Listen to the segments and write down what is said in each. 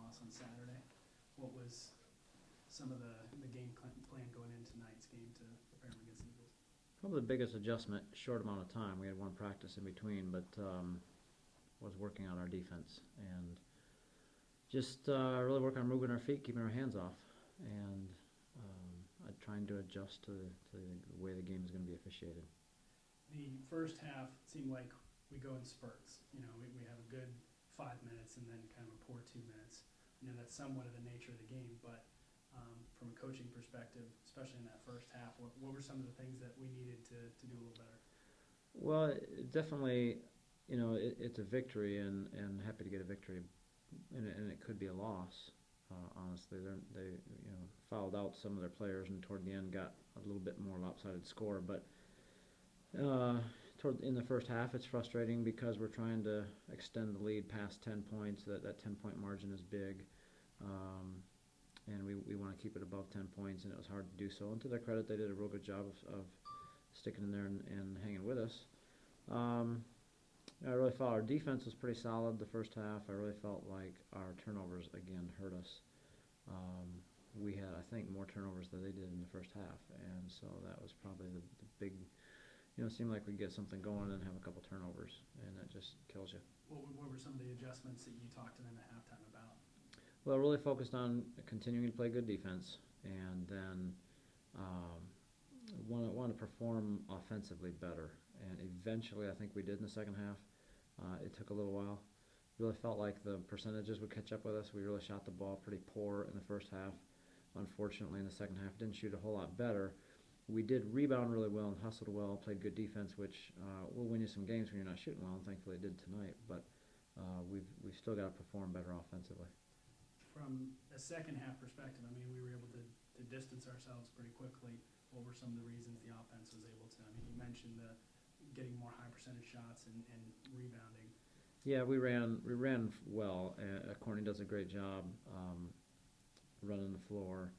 loss on Saturday. What was some of the game plan going into tonight's game to prepare them against the Eagles? Probably the biggest adjustment, short amount of time. We had one practice in between, but was working on our defense and just really work on moving our feet, keeping our hands off, and trying to adjust to the way the game is going to be officiated. The first half seemed like we go in spurts. You know, we have a good 5 minutes and then kind of a poor 2 minutes. You know, that's somewhat of the nature of the game, but from a coaching perspective, especially in that first half, what were some of the things that we needed to do a little better? Well, definitely, you know, it's a victory, and happy to get a victory, and it could be a loss. Honestly, they fouled out some of their players, and toward the end got a little bit more lopsided score. But in the first half, it's frustrating because we're trying to extend the lead past 10 points. That 10-point margin is big, and we want to keep it above 10 points, and it was hard to do so. And to their credit, they did a real good job of sticking in there and hanging with us. I really felt our defense was pretty solid the first half. I really felt like our turnovers, again, hurt us. We had, I think, more turnovers than they did in the first half, and so that was probably the big, it seemed like we'd get something going and have a couple turnovers, and that just kills you. What were some of the adjustments that you talked to them at halftime about? Well, really focused on continuing to play good defense, and then want to perform offensively better. And eventually, I think we did in the second half. It took a little while. Really felt like the percentages would catch up with us. We really shot the ball pretty poor in the first half. Unfortunately, in the second half, didn't shoot a whole lot better. We did rebound really well and hustled well, played good defense, which will win you some games when you're not shooting well, and thankfully it did tonight. But we've still got to perform better offensively. From a second half perspective, I mean, we were able to distance ourselves pretty quickly. What were some of the reasons the offense was able to? I mean, you mentioned getting more high percentage shots and rebounding. Yeah, we ran well. Courtney does a great job running the floor,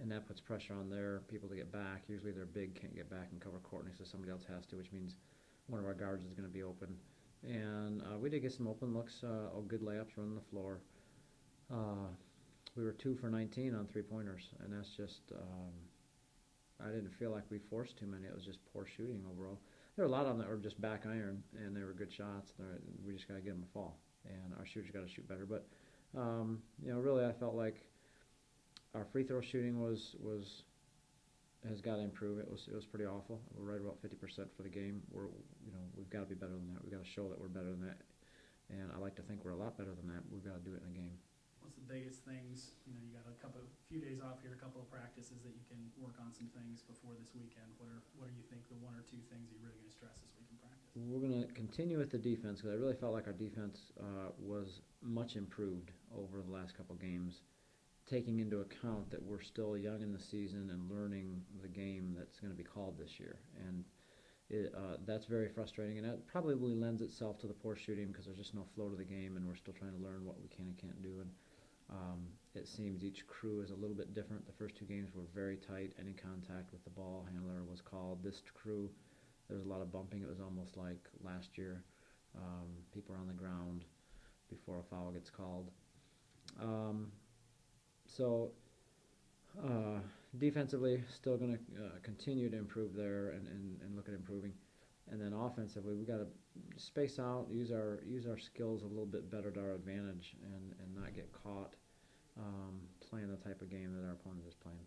and that puts pressure on their people to get back. Usually their big can't get back and cover Courtney, so somebody else has to, which means one of our guards is going to be open. And we did get some open looks, good layups running the floor. We were 2 for 19 on three-pointers, and that's just I didn't feel like we forced too many. It was just poor shooting overall. There were a lot of them that were just back iron, and they were good shots. We just got to get them to fall, and our shooters got to shoot better. But really, I felt like our free throw shooting has got to improve. It was pretty awful. We're right about 50% for the game. We've got to be better than that. We've got to show that we're better than that, and I like to think we're a lot better than that. We've got to do it in a game. What's the biggest things? You got a few days off here, a couple of practices that you can work on some things before this weekend. What do you think the 1 or 2 things you're really going to stress this week in practice? We're going to continue with the defense because I really felt like our defense was much improved over the last couple games, taking into account that we're still young in the season and learning the game that's going to be called this year. And that's very frustrating, and that probably lends itself to the poor shooting because there's just no flow to the game, and we're still trying to learn what we can and can't do. And it seems each crew is a little bit different. The first 2 games were very tight. Any contact with the ball handler was called. This crew, there was a lot of bumping. It was almost like last year. People are on the ground before a foul gets called. Defensively, still going to continue to improve there and look at improving. And then offensively, we've got to space out, use our skills a little bit better to our advantage, and not get caught playing the type of game that our opponent is playing.